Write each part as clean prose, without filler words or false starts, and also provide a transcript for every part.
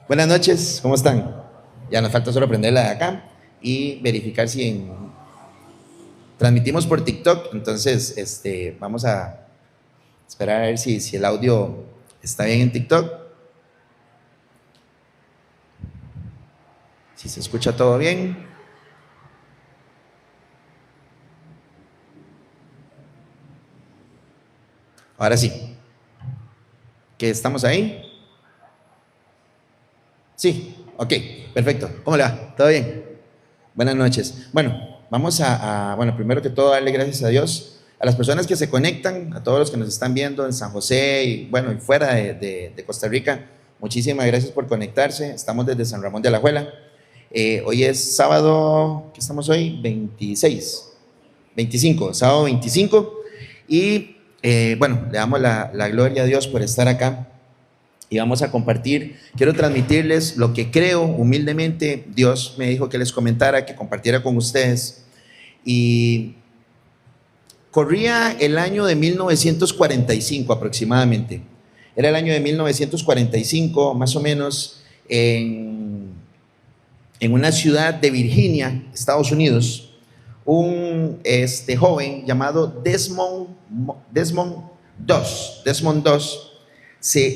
Buenas noches, ¿cómo están? Ya nos falta solo prenderla de acá y verificar si transmitimos por TikTok. Entonces, vamos a esperar a ver si el audio está bien en TikTok, si se escucha todo bien. Ahora sí, ¿que estamos ahí? Sí, ok, perfecto. ¿Cómo le va? ¿Todo bien? Buenas noches. Bueno, bueno, primero que todo, darle gracias a Dios, a las personas que se conectan, a todos los que nos están viendo en San José y bueno, y fuera de Costa Rica. Muchísimas gracias por conectarse. Estamos desde San Ramón de Alajuela. Hoy es sábado, ¿qué estamos hoy? 26, 25, sábado 25. Y bueno, le damos la gloria a Dios por estar acá y vamos a compartir. Quiero transmitirles lo que creo humildemente. Dios me dijo que les comentara, que compartiera con ustedes. Y corría el año de 1945 aproximadamente. Era el año de 1945, más o menos, en una ciudad de Virginia, Estados Unidos. Un joven llamado Desmond Doss se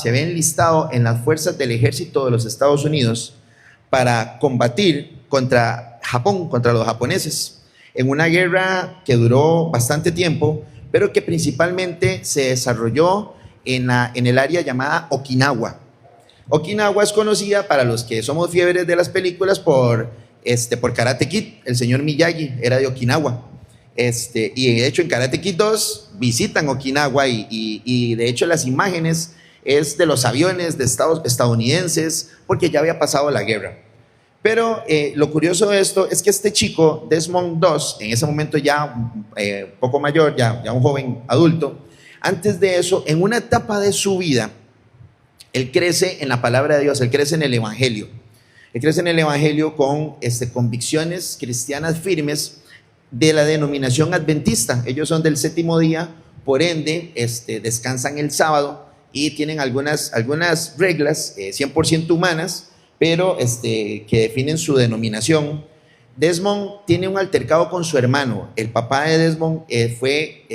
había enlistado en las fuerzas del ejército de los Estados Unidos para combatir contra Japón, contra los japoneses, en una guerra que duró bastante tiempo, pero que principalmente se desarrolló en el área llamada Okinawa. Okinawa es conocida, para los que somos fiebres de las películas, por Karate Kid. El señor Miyagi era de Okinawa. Y de hecho en Karate Kid 2 visitan Okinawa y de hecho las imágenes es de los aviones de estadounidenses, porque ya había pasado la guerra. Pero lo curioso de esto es que este chico, Desmond Doss, en ese momento ya poco mayor, ya un joven adulto, antes de eso, en una etapa de su vida, él crece en la palabra de Dios, él crece en el Evangelio. Él crece en el Evangelio con convicciones cristianas firmes de la denominación adventista. Ellos son del séptimo día, por ende descansan el sábado y tienen algunas reglas 100% humanas, pero que definen su denominación. Desmond tiene un altercado con su hermano. El papá de Desmond fue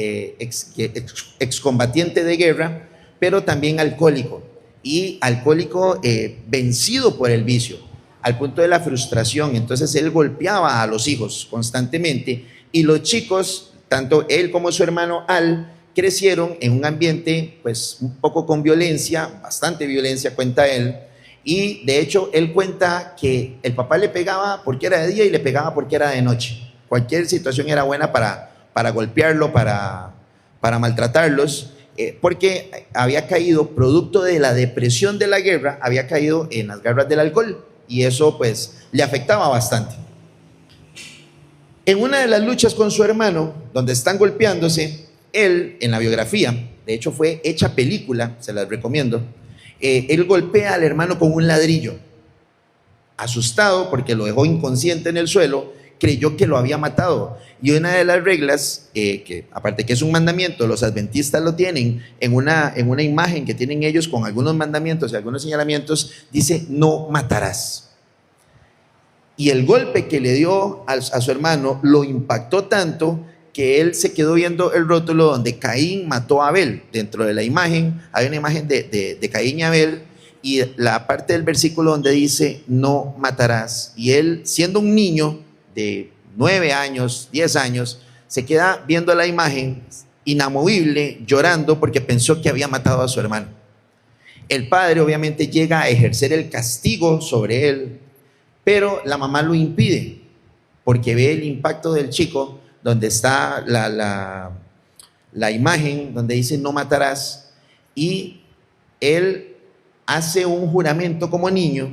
excombatiente de guerra, pero también alcohólico, y alcohólico vencido por el vicio, al punto de la frustración. Entonces él golpeaba a los hijos constantemente, y los chicos, tanto él como su hermano Al, crecieron en un ambiente pues un poco con violencia, bastante violencia, cuenta él. Y de hecho él cuenta que el papá le pegaba porque era de día y le pegaba porque era de noche. Cualquier situación era buena para golpearlo, para maltratarlos, porque había caído, producto de la depresión de la guerra, había caído en las garras del alcohol, y eso pues le afectaba bastante. En una de las luchas con su hermano, donde están golpeándose, él, en la biografía, de hecho fue hecha película, se las recomiendo, él golpea al hermano con un ladrillo. Asustado porque lo dejó inconsciente en el suelo, creyó que lo había matado. Y una de las reglas, que aparte que es un mandamiento, los adventistas lo tienen en una imagen que tienen ellos con algunos mandamientos y algunos señalamientos, dice: no matarás. Y el golpe que le dio a su hermano lo impactó tanto que él se quedó viendo el rótulo donde Caín mató a Abel. Dentro de la imagen hay una imagen de Caín y Abel, y la parte del versículo donde dice no matarás. Y él, siendo un niño de 9 años, 10 años, se queda viendo la imagen inamovible, llorando porque pensó que había matado a su hermano. El padre obviamente llega a ejercer el castigo sobre él, pero la mamá lo impide porque ve el impacto del chico, donde está la imagen donde dice no matarás, y él hace un juramento como niño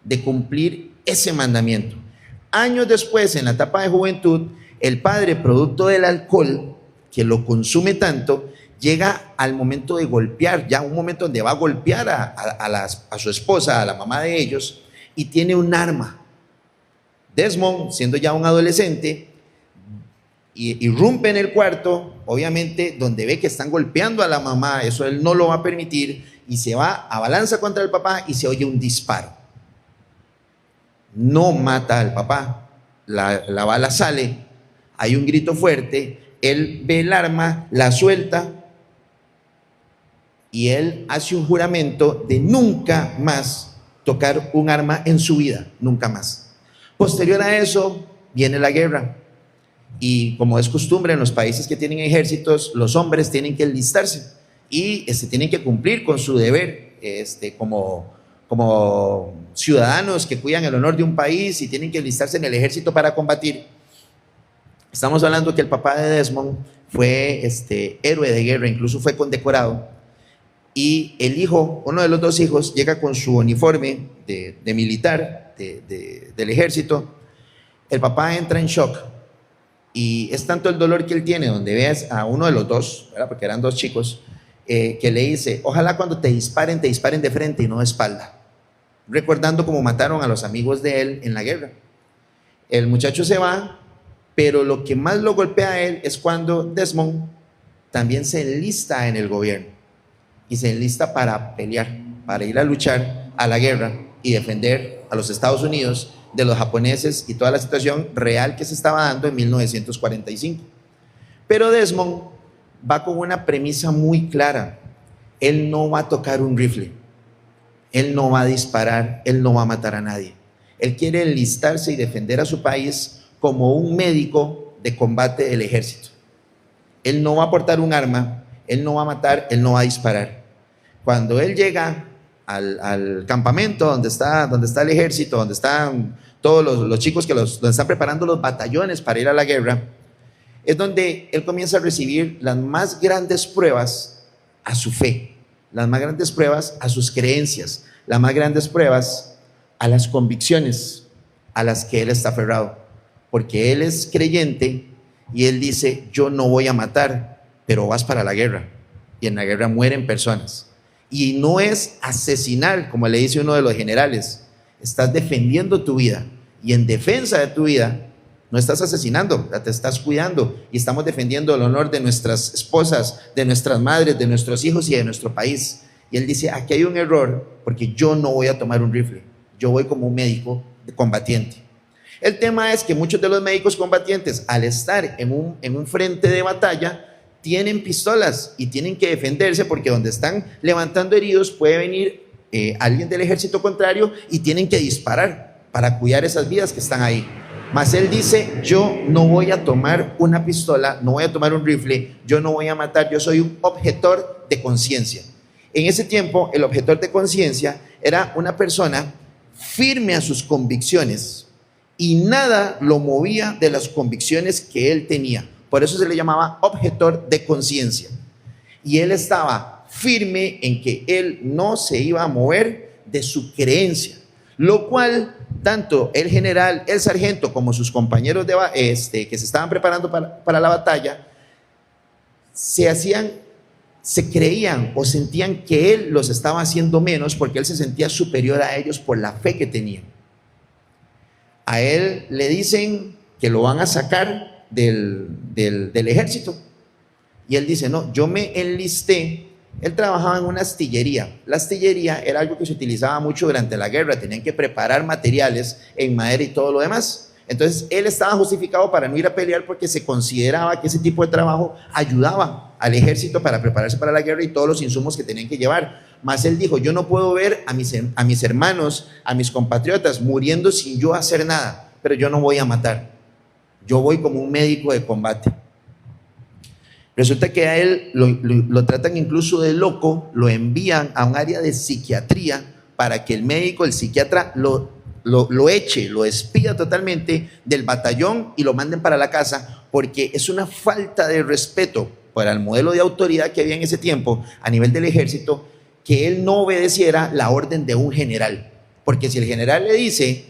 de cumplir ese mandamiento. Años después, en la etapa de juventud, el padre, producto del alcohol que lo consume tanto, llega al momento de golpear, ya un momento donde va a golpear a su esposa, a la mamá de ellos, y tiene un arma. Desmond, siendo ya un adolescente, y irrumpe en el cuarto, obviamente donde ve que están golpeando a la mamá, eso él no lo va a permitir, y se va, abalanza contra el papá y se oye un disparo. No mata al papá, la bala sale, hay un grito fuerte, él ve el arma, la suelta y él hace un juramento de nunca más tocar un arma en su vida, nunca más. Posterior a eso viene la guerra y como es costumbre en los países que tienen ejércitos, los hombres tienen que enlistarse y tienen que cumplir con su deber como ciudadanos que cuidan el honor de un país y tienen que enlistarse en el ejército para combatir. Estamos hablando que el papá de Desmond fue héroe de guerra, incluso fue condecorado. Y el hijo, uno de los dos hijos, llega con su uniforme de militar del ejército. El papá entra en shock y es tanto el dolor que él tiene, donde veas a uno de los dos, ¿verdad? Porque eran dos chicos, que le dice, ojalá cuando te disparen de frente y no de espalda, recordando cómo mataron a los amigos de él en la guerra. El muchacho se va, pero lo que más lo golpea a él es cuando Desmond también se enlista en el gobierno y se enlista para pelear, para ir a luchar a la guerra y defender a los Estados Unidos de los japoneses y toda la situación real que se estaba dando en 1945. Pero Desmond va con una premisa muy clara: él no va a tocar un rifle, él no va a disparar, él no va a matar a nadie. Él quiere enlistarse y defender a su país como un médico de combate del ejército. Él no va a portar un arma, él no va a matar, él no va a disparar. Cuando él llega al campamento donde está el ejército, donde están todos los chicos que donde están preparando los batallones para ir a la guerra, es donde él comienza a recibir las más grandes pruebas a su fe, las más grandes pruebas a sus creencias, las más grandes pruebas a las convicciones a las que él está aferrado, porque él es creyente y él dice, yo no voy a matar, pero vas para la guerra y en la guerra mueren personas. Y no es asesinar, como le dice uno de los generales, estás defendiendo tu vida y en defensa de tu vida no estás asesinando, te estás cuidando y estamos defendiendo el honor de nuestras esposas, de nuestras madres, de nuestros hijos y de nuestro país. Y él dice, aquí hay un error porque yo no voy a tomar un rifle, yo voy como un médico combatiente. El tema es que muchos de los médicos combatientes, al estar en un frente de batalla, tienen pistolas y tienen que defenderse porque donde están levantando heridos puede venir alguien del ejército contrario y tienen que disparar para cuidar esas vidas que están ahí. Mas él dice, yo no voy a tomar una pistola, no voy a tomar un rifle, yo no voy a matar, yo soy un objetor de conciencia. En ese tiempo, el objetor de conciencia era una persona firme a sus convicciones y nada lo movía de las convicciones que él tenía. Por eso se le llamaba objetor de conciencia. Y él estaba firme en que él no se iba a mover de su creencia, lo cual tanto el general, el sargento, como sus compañeros que se estaban preparando para la batalla, se creían o sentían que él los estaba haciendo menos porque él se sentía superior a ellos por la fe que tenían. A él le dicen que lo van a sacar del ejército y él dice, no, yo me enlisté. Él trabajaba en una astillería. La astillería era algo que se utilizaba mucho durante la guerra, tenían que preparar materiales en madera y todo lo demás. Entonces él estaba justificado para no ir a pelear porque se consideraba que ese tipo de trabajo ayudaba al ejército para prepararse para la guerra y todos los insumos que tenían que llevar. Mas él dijo, yo no puedo ver a mis hermanos, a mis compatriotas muriendo sin yo hacer nada, pero yo no voy a matar, yo voy como un médico de combate. Resulta que a él lo tratan incluso de loco, lo envían a un área de psiquiatría para que el médico, el psiquiatra, lo eche, lo despida totalmente del batallón y lo manden para la casa, porque es una falta de respeto para el modelo de autoridad que había en ese tiempo a nivel del ejército, que él no obedeciera la orden de un general. Porque si el general le dice,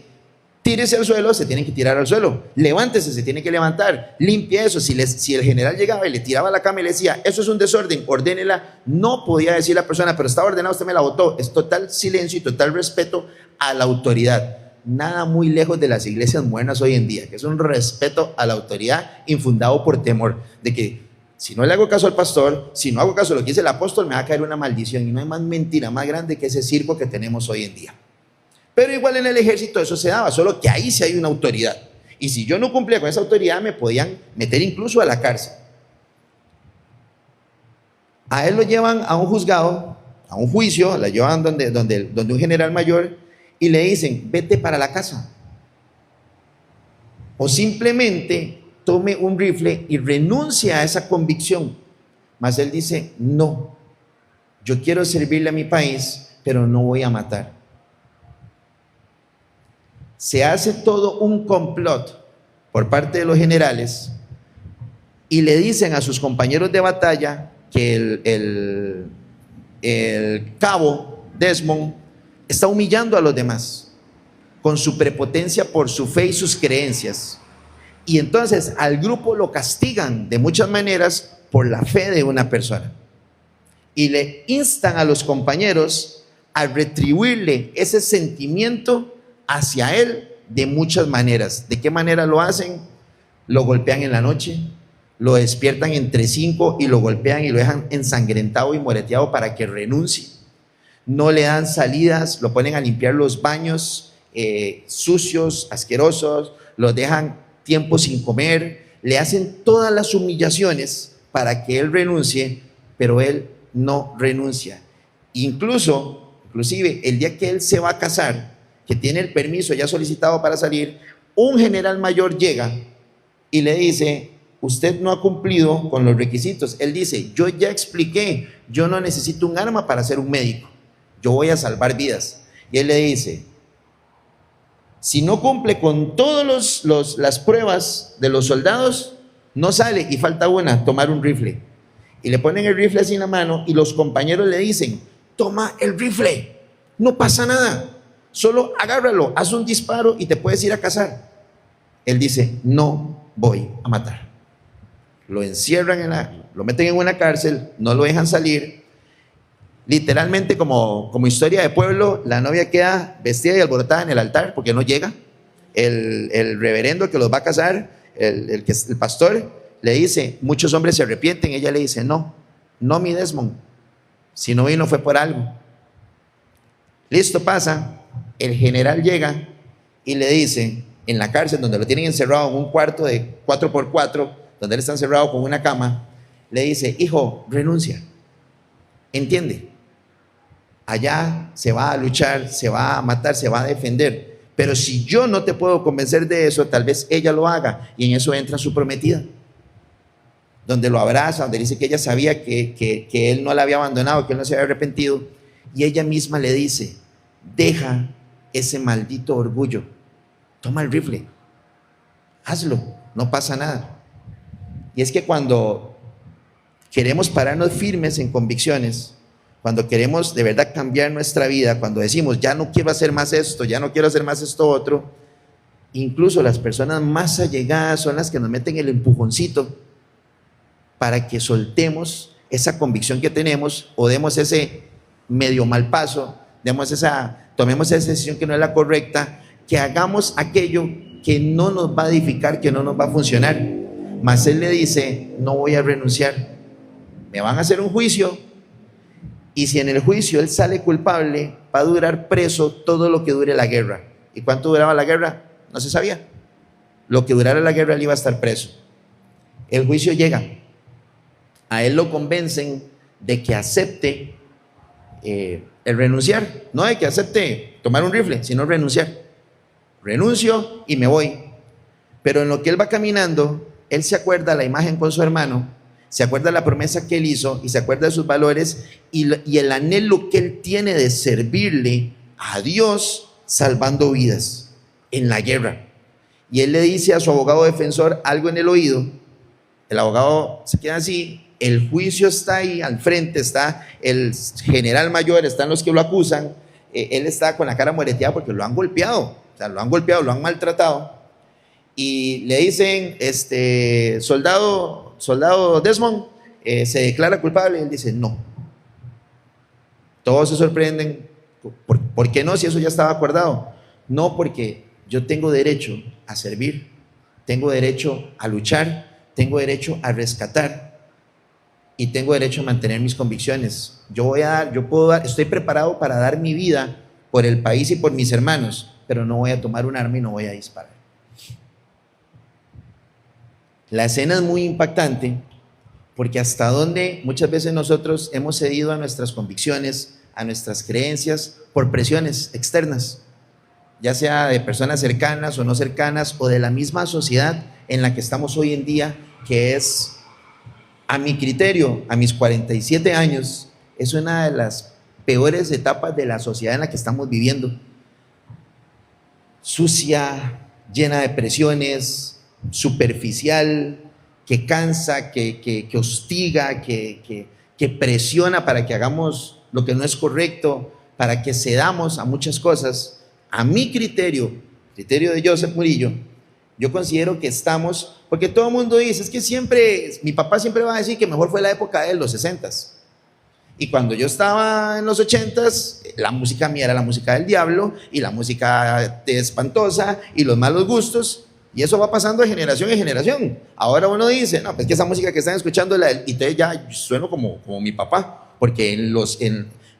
tírese al suelo, se tienen que tirar al suelo, levántese, se tiene que levantar, limpie eso. Si el general llegaba y le tiraba la cama y le decía, eso es un desorden, ordénela, no podía decir la persona, pero estaba ordenado, usted me la botó. Es total silencio y total respeto a la autoridad. nada muy lejos de las iglesias modernas hoy en día, que es un respeto a la autoridad infundado por temor, de que si no le hago caso al pastor, si no hago caso a lo que dice el apóstol, me va a caer una maldición. Y no hay más mentira más grande que ese circo que tenemos hoy en día. Pero igual en el ejército eso se daba, solo que ahí sí hay una autoridad. Y si yo no cumplía con esa autoridad, me podían meter incluso a la cárcel. A él lo llevan a un juzgado, a un juicio, la llevan donde un general mayor y le dicen, vete para la casa. O simplemente tome un rifle y renuncia a esa convicción. Mas él dice, no, yo quiero servirle a mi país, pero no voy a matar. Se hace todo un complot por parte de los generales y le dicen a sus compañeros de batalla que el cabo Desmond está humillando a los demás con su prepotencia por su fe y sus creencias. Y entonces al grupo lo castigan de muchas maneras por la fe de una persona. Y le instan a los compañeros a retribuirle ese sentimiento hacia él de muchas maneras. ¿De qué manera lo hacen? Lo golpean en la noche, lo despiertan entre 5 y lo golpean y lo dejan ensangrentado y moreteado para que renuncie. No le dan salidas, lo ponen a limpiar los baños sucios, asquerosos, los dejan tiempo sin comer, le hacen todas las humillaciones para que él renuncie, pero él no renuncia. Inclusive el día que él se va a casar, que tiene el permiso ya solicitado para salir, un general mayor llega y le dice, usted no ha cumplido con los requisitos. Él dice, yo ya expliqué, yo no necesito un arma para ser un médico, yo voy a salvar vidas. Y él le dice, si no cumple con todas las pruebas de los soldados, no sale y falta una, tomar un rifle. Y le ponen el rifle así en la mano y los compañeros le dicen, toma el rifle, no pasa nada, solo agárralo, haz un disparo y te puedes ir a cazar. Él dice, no voy a matar. Lo encierran, lo meten en una cárcel, no lo dejan salir. Literalmente como historia de pueblo, la novia queda vestida y alborotada en el altar porque no llega. El reverendo que los va a casar, el pastor, le dice, muchos hombres se arrepienten. Ella le dice, no, mi Desmond, si no vino fue por algo. Listo, pasa, el general llega y le dice, en la cárcel donde lo tienen encerrado en un cuarto de 4x4, donde él está encerrado con una cama, le dice, hijo, renuncia, entiende, allá se va a luchar, se va a matar, se va a defender, pero si yo no te puedo convencer de eso, tal vez ella lo haga. Y en eso entra su prometida, donde lo abraza, donde dice que ella sabía que él no la había abandonado, que él no se había arrepentido, y ella misma le dice, deja ese maldito orgullo, toma el rifle, hazlo, no pasa nada. Y es que cuando queremos pararnos firmes en convicciones, cuando queremos de verdad cambiar nuestra vida, cuando decimos, ya no quiero hacer más esto, ya no quiero hacer más esto otro, incluso las personas más allegadas son las que nos meten el empujoncito para que soltemos esa convicción que tenemos o demos ese medio mal paso, tomemos esa decisión que no es la correcta, que hagamos aquello que no nos va a edificar, que no nos va a funcionar. Mas él le dice, no voy a renunciar, me van a hacer un juicio, y si en el juicio él sale culpable, va a durar preso todo lo que dure la guerra. ¿Y cuánto duraba la guerra? No se sabía. Lo que durara la guerra él iba a estar preso. El juicio llega, a él lo convencen de que acepte el renunciar, no de que acepte tomar un rifle, sino renunciar. Renuncio y me voy. Pero en lo que él va caminando, él se acuerda la imagen con su hermano, se acuerda la promesa que él hizo y se acuerda de sus valores y el anhelo que él tiene de servirle a Dios salvando vidas en la guerra. Y él le dice a su abogado defensor algo en el oído. El abogado se queda así, el juicio está ahí al frente, está el general mayor, están los que lo acusan, él está con la cara moreteada porque lo han golpeado, o sea, lo han maltratado. Y le dicen, soldado Desmond, se declara culpable. Y él dice, no. Todos se sorprenden. ¿Por qué no? Si eso ya estaba acordado. No, porque yo tengo derecho a servir, tengo derecho a luchar, tengo derecho a rescatar y tengo derecho a mantener mis convicciones. Estoy preparado para dar mi vida por el país y por mis hermanos, pero no voy a tomar un arma y no voy a disparar. La escena es muy impactante porque hasta donde muchas veces nosotros hemos cedido a nuestras convicciones, a nuestras creencias por presiones externas, ya sea de personas cercanas o no cercanas o de la misma sociedad en la que estamos hoy en día, que es, a mi criterio, a mis 47 años, es una de las peores etapas de la sociedad en la que estamos viviendo. Sucia, llena de presiones, superficial, que cansa, que hostiga, que presiona para que hagamos lo que no es correcto, para que cedamos a muchas cosas. A mi criterio de Joseph Murillo, yo considero que estamos, porque todo el mundo dice, es que siempre, mi papá siempre va a decir que mejor fue la época de los 60s. Y cuando yo estaba en los 80s, la música mía era la música del diablo y la música espantosa y los malos gustos. Y eso va pasando de generación en generación. Ahora uno dice, no, pues que esa música que están escuchando, y entonces ya sueno como mi papá, porque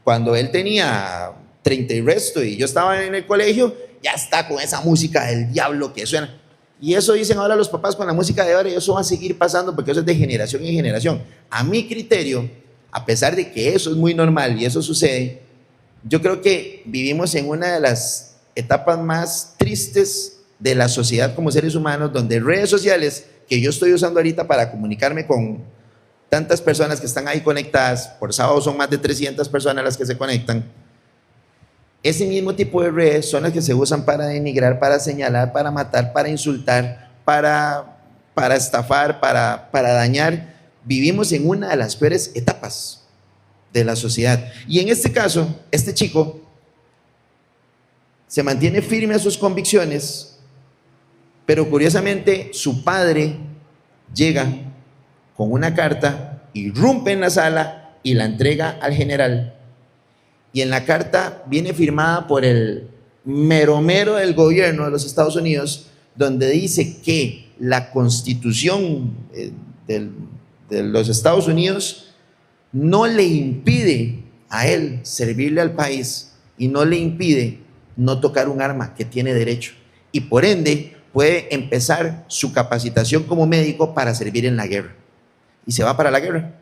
cuando él tenía 30 y resto y yo estaba en el colegio, ya está con esa música del diablo que suena. Y eso dicen ahora los papás con la música de ahora, y eso va a seguir pasando porque eso es de generación en generación. A mi criterio, a pesar de que eso es muy normal y eso sucede, yo creo que vivimos en una de las etapas más tristes de la sociedad como seres humanos, donde redes sociales que yo estoy usando ahorita para comunicarme con tantas personas que están ahí conectadas, por sábado son más de 300 personas las que se conectan, ese mismo tipo de redes son las que se usan para denigrar, para señalar, para matar, para insultar, para estafar, para dañar. Vivimos en una de las peores etapas de la sociedad. Y en este caso, este chico se mantiene firme a sus convicciones, pero curiosamente su padre llega con una carta, irrumpe en la sala y la entrega al general. Y en la carta viene firmada por el mero del gobierno de los Estados Unidos, donde dice que la Constitución de los Estados Unidos no le impide a él servirle al país y no le impide no tocar un arma, que tiene derecho, y por ende puede empezar su capacitación como médico para servir en la guerra, y se va para la guerra.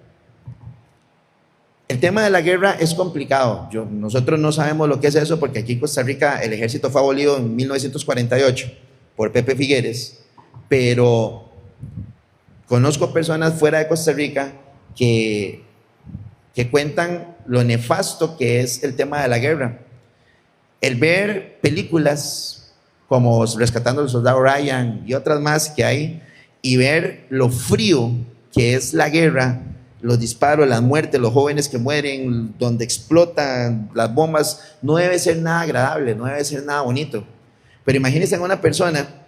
El tema de la guerra es complicado. Nosotros no sabemos lo que es eso, porque aquí en Costa Rica el ejército fue abolido en 1948 por Pepe Figueres, pero conozco personas fuera de Costa Rica que cuentan lo nefasto que es el tema de la guerra. El ver películas como Rescatando al Soldado Ryan y otras más que hay, y ver lo frío que es la guerra, los disparos, las muertes, los jóvenes que mueren, donde explotan las bombas, no debe ser nada agradable, no debe ser nada bonito. Pero imagínense a una persona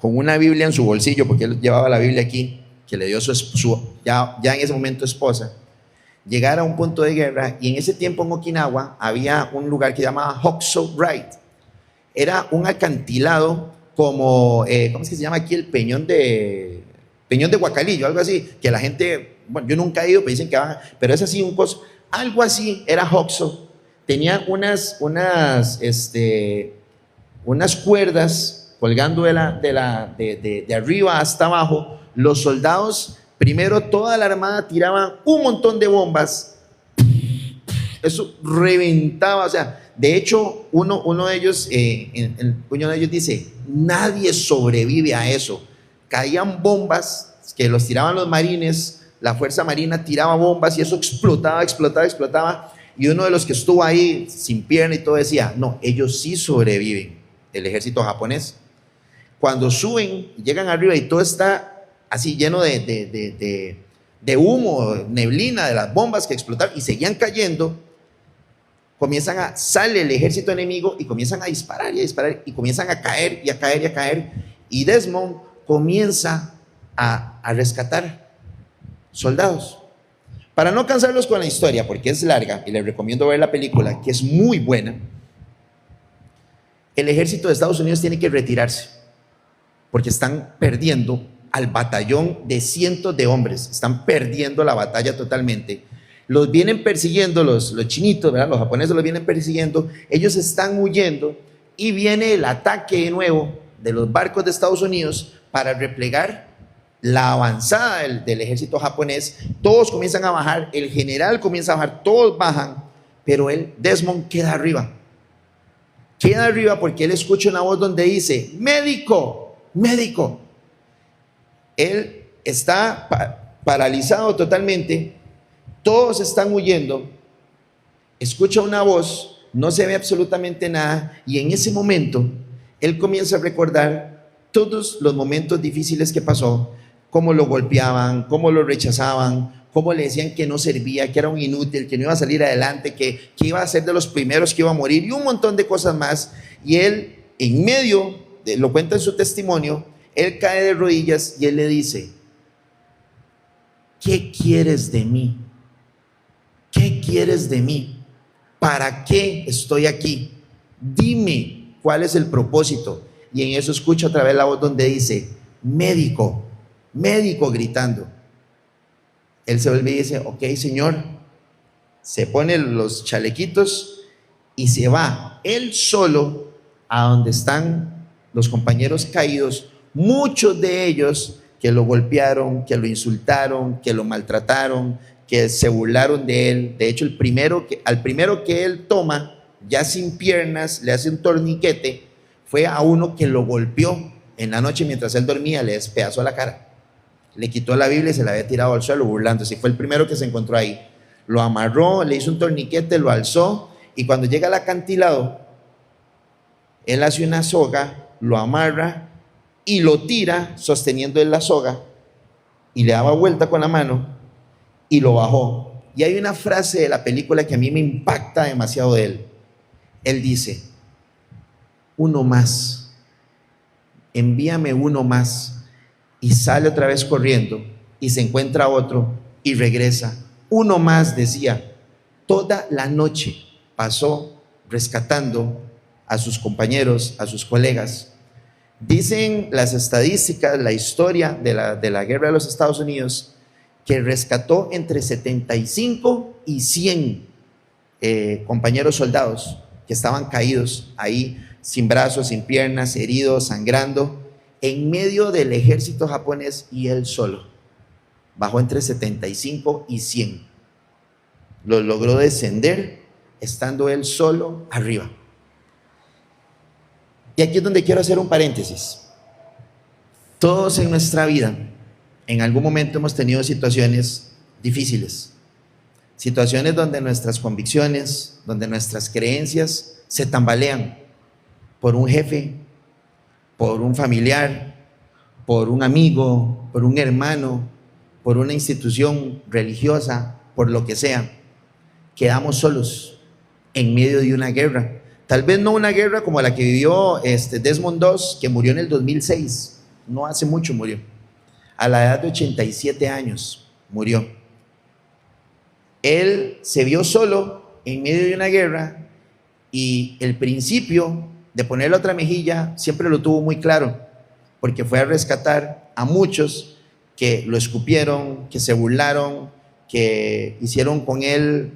con una Biblia en su bolsillo, porque él llevaba la Biblia aquí, que le dio ya en ese momento esposa, llegar a un punto de guerra. Y en ese tiempo en Okinawa había un lugar que se llamaba Hokuso Ride. Era un acantilado como, ¿cómo es que se llama aquí? El Peñón de Guacalillo, algo así, que la gente, bueno, yo nunca he ido, pero dicen que van, pero es así un coso, algo así, era Hokuso. Tenía unas cuerdas colgando de arriba hasta abajo. Los soldados, primero toda la armada tiraban un montón de bombas, eso reventaba, o sea, de hecho uno de ellos dice, nadie sobrevive a eso. Caían bombas que los tiraban los marines, la fuerza marina tiraba bombas y eso explotaba, y uno de los que estuvo ahí sin pierna y todo decía, no, ellos sí sobreviven, el ejército japonés. Cuando suben, llegan arriba y todo está así lleno de humo, neblina de las bombas que explotaron y seguían cayendo, sale el ejército enemigo y comienzan a disparar y comienzan a caer, y Desmond comienza a rescatar soldados. Para no cansarlos con la historia, porque es larga y les recomiendo ver la película, que es muy buena, el ejército de Estados Unidos tiene que retirarse porque están perdiendo al batallón de cientos de hombres, están perdiendo la batalla totalmente. Los vienen persiguiendo los chinitos, ¿verdad? Los japoneses los vienen persiguiendo, ellos están huyendo y viene el ataque de nuevo de los barcos de Estados Unidos para replegar la avanzada del ejército japonés. Todos comienzan a bajar, el general comienza a bajar, todos bajan, pero Desmond queda arriba porque él escucha una voz donde dice: médico, médico. Él está paralizado totalmente, todos están huyendo, escucha una voz, no se ve absolutamente nada, y en ese momento él comienza a recordar todos los momentos difíciles que pasó, cómo lo golpeaban, cómo lo rechazaban, cómo le decían que no servía, que era un inútil, que no iba a salir adelante, que iba a ser de los primeros que iba a morir, y un montón de cosas más. Y él, en medio, lo cuenta en su testimonio, él cae de rodillas y él le dice: ¿qué quieres de mí? ¿Qué quieres de mí? ¿Para qué estoy aquí? Dime cuál es el propósito. Y en eso escucha otra vez la voz donde dice: médico, médico, gritando. Él se vuelve y dice: ok, señor. Se pone los chalequitos y se va él solo a donde están los compañeros caídos, muchos de ellos que lo golpearon, que lo insultaron, que lo maltrataron, que se burlaron de él. De hecho, al primero que él toma, ya sin piernas, le hace un torniquete, fue a uno que lo golpeó en la noche mientras él dormía, le despedazó la cara, le quitó la Biblia y se la había tirado al suelo burlándose. Fue el primero que se encontró ahí. Lo amarró, le hizo un torniquete, lo alzó, y cuando llega al acantilado, él hace una soga, lo amarra y lo tira sosteniendo en la soga, y le daba vuelta con la mano y lo bajó. Y hay una frase de la película que a mí me impacta demasiado de él. Él dice: uno más, envíame uno más. Y sale otra vez corriendo y se encuentra otro y regresa. Uno más, decía. Toda la noche pasó rescatando a sus compañeros, a sus colegas. Dicen las estadísticas, la historia de la guerra de los Estados Unidos, que rescató entre 75 y 100 compañeros soldados que estaban caídos ahí, sin brazos, sin piernas, heridos, sangrando, en medio del ejército japonés, y él solo. Bajó entre 75 y 100. Lo logró descender estando él solo arriba. Y aquí es donde quiero hacer un paréntesis. Todos en nuestra vida, en algún momento hemos tenido situaciones difíciles. Situaciones donde nuestras convicciones, donde nuestras creencias se tambalean por un jefe, por un familiar, por un amigo, por un hermano, por una institución religiosa, por lo que sea. Quedamos solos en medio de una guerra. Tal vez no una guerra como la que vivió Desmond II, que murió en el 2006. No hace mucho murió. A la edad de 87 años murió. Él se vio solo en medio de una guerra, y el principio de poner la otra mejilla siempre lo tuvo muy claro, porque fue a rescatar a muchos que lo escupieron, que se burlaron, que hicieron con él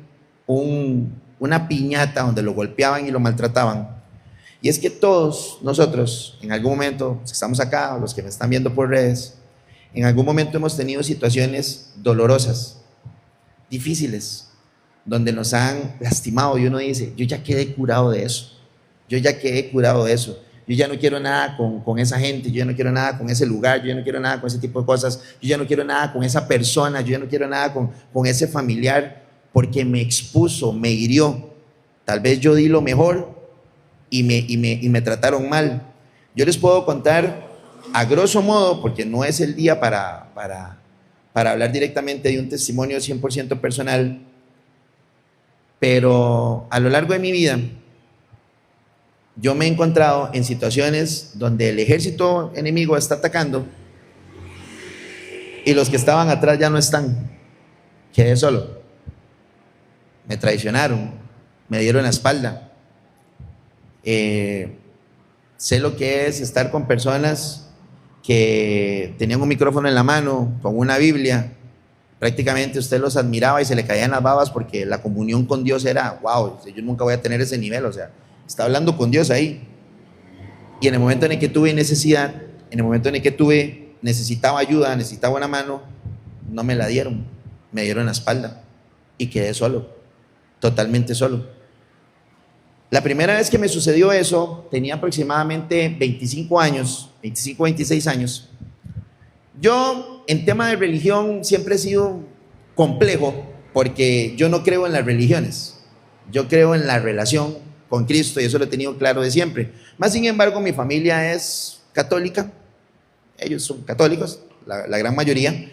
una piñata donde lo golpeaban y lo maltrataban. Y es que todos nosotros, en algún momento, los que estamos acá, los que me están viendo por redes, en algún momento hemos tenido situaciones dolorosas, difíciles, donde nos han lastimado, y uno dice: yo ya quedé curado de eso. Yo ya quedé curado de eso. Yo ya no quiero nada con esa gente, yo ya no quiero nada con ese lugar, yo ya no quiero nada con ese tipo de cosas, yo ya no quiero nada con esa persona, yo ya no quiero nada con ese familiar, porque me expuso, me hirió. Tal vez yo di lo mejor y me trataron mal. Yo les puedo contar a grosso modo, porque no es el día para hablar directamente de un testimonio 100% personal, pero a lo largo de mi vida yo me he encontrado en situaciones donde el ejército enemigo está atacando y los que estaban atrás ya no están. Quedé solo. Me traicionaron, me dieron la espalda. sé lo que es estar con personas que tenían un micrófono en la mano, con una Biblia. Prácticamente usted los admiraba y se le caían las babas porque la comunión con Dios era, wow, yo nunca voy a tener ese nivel, o sea, está hablando con Dios ahí. Y en el momento en el que tuve necesidad, en el momento en el que necesitaba ayuda, necesitaba una mano, no me la dieron, me dieron la espalda y quedé solo, totalmente solo. La primera vez que me sucedió eso, tenía aproximadamente 25 años, 25, 26 años. Yo, en tema de religión, siempre he sido complejo porque yo no creo en las religiones. Yo creo en la relación con Cristo y eso lo he tenido claro de siempre. Más sin embargo, mi familia es católica. Ellos son católicos, la gran mayoría.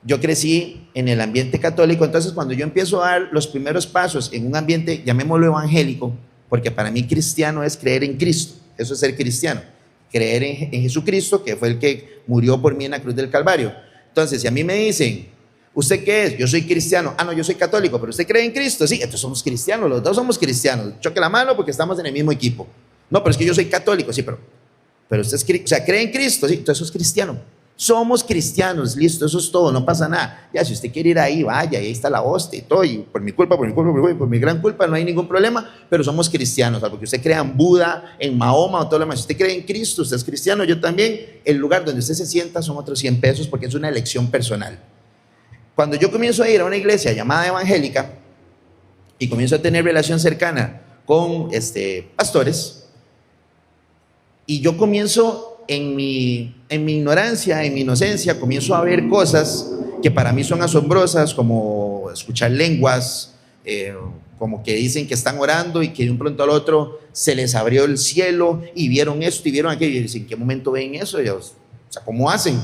Yo crecí en el ambiente católico, entonces cuando yo empiezo a dar los primeros pasos en un ambiente, llamémoslo evangélico, porque para mí cristiano es creer en Cristo, eso es ser cristiano, creer en Jesucristo, que fue el que murió por mí en la cruz del Calvario. Entonces, si a mí me dicen, ¿usted qué es? Yo soy cristiano. Ah, no, yo soy católico, pero ¿usted cree en Cristo? Sí, entonces somos cristianos, los dos somos cristianos. Choque la mano porque estamos en el mismo equipo. No, pero es que yo soy católico, sí, pero usted cree en Cristo, sí, entonces eso es cristiano. Somos cristianos, listo, eso es todo, no pasa nada. Ya, si usted quiere ir ahí, vaya, ahí está la hostia y todo, y por mi culpa, por mi gran culpa, no hay ningún problema, pero somos cristianos, porque usted crea en Buda, en Mahoma o todo lo demás. Si usted cree en Cristo, usted es cristiano, yo también. El lugar donde usted se sienta son otros 100 pesos porque es una elección personal. Cuando yo comienzo a ir a una iglesia llamada evangélica y comienzo a tener relación cercana con pastores, y yo comienzo en mi ignorancia, en mi inocencia, comienzo a ver cosas que para mí son asombrosas, como escuchar lenguas, como que dicen que están orando y que de un pronto al otro se les abrió el cielo y vieron esto y vieron aquello. Y dicen, ¿en qué momento ven eso? O sea, ¿cómo hacen?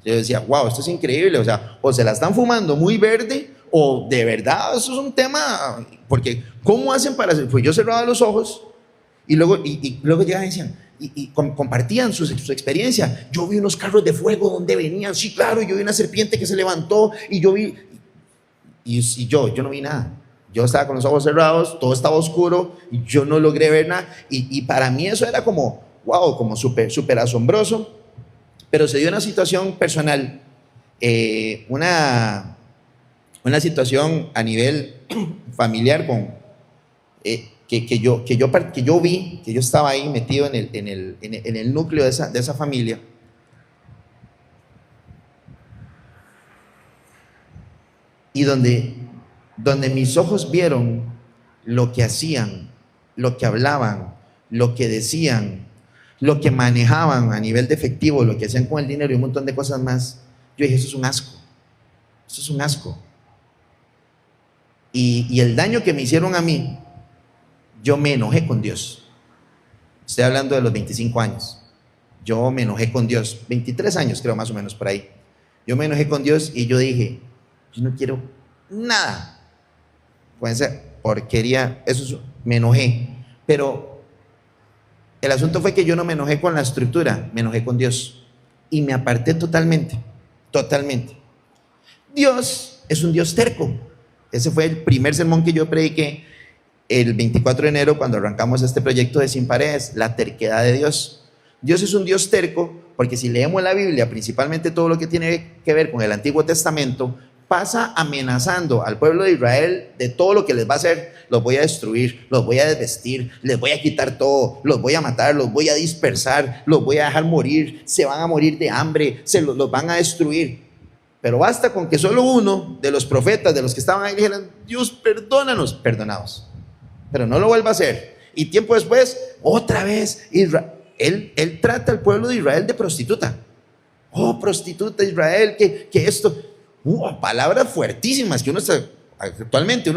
Yo decía, wow, esto es increíble. O sea, o se la están fumando muy verde o de verdad eso es un tema, porque ¿cómo hacen para hacer? Pues yo cerraba los ojos y luego llegaban y decían, y compartían su experiencia. Yo vi unos carros de fuego donde venían, sí, claro, yo vi una serpiente que se levantó y yo vi, y yo no vi nada. Yo estaba con los ojos cerrados, todo estaba oscuro y yo no logré ver nada. Y para mí eso era como, wow, como súper asombroso. Pero se dio una situación personal, una situación a nivel familiar que yo vi, que yo estaba ahí metido en el núcleo de esa familia. Y donde mis ojos vieron lo que hacían, lo que hablaban, lo que decían, lo que manejaban a nivel de efectivo, lo que hacían con el dinero y un montón de cosas más, yo dije, eso es un asco, eso es un asco. Y el daño que me hicieron a mí, yo me enojé con Dios. Estoy hablando de los 25 años. Yo me enojé con Dios, 23 años creo más o menos por ahí. Yo me enojé con Dios y yo dije, yo no quiero nada con esa porquería, me enojé. Pero el asunto fue que yo no me enojé con la estructura, me enojé con Dios y me aparté totalmente. Dios es un Dios terco. Ese fue el primer sermón que yo prediqué el 24 de enero cuando arrancamos este proyecto de Sin Paredes, la terquedad de Dios. Dios es un Dios terco porque si leemos la Biblia, principalmente todo lo que tiene que ver con el Antiguo Testamento, pasa amenazando al pueblo de Israel de todo lo que les va a hacer. Los voy a destruir, los voy a desvestir, les voy a quitar todo, los voy a matar, los voy a dispersar, los voy a dejar morir, se van a morir de hambre, los van a destruir. Pero basta con que solo uno de los profetas, de los que estaban ahí, dijeran, Dios, perdónanos, perdonados. Pero no lo vuelva a hacer. Y tiempo después, otra vez, él trata al pueblo de Israel de prostituta. Oh, prostituta Israel, que esto, palabras fuertísimas que uno actualmente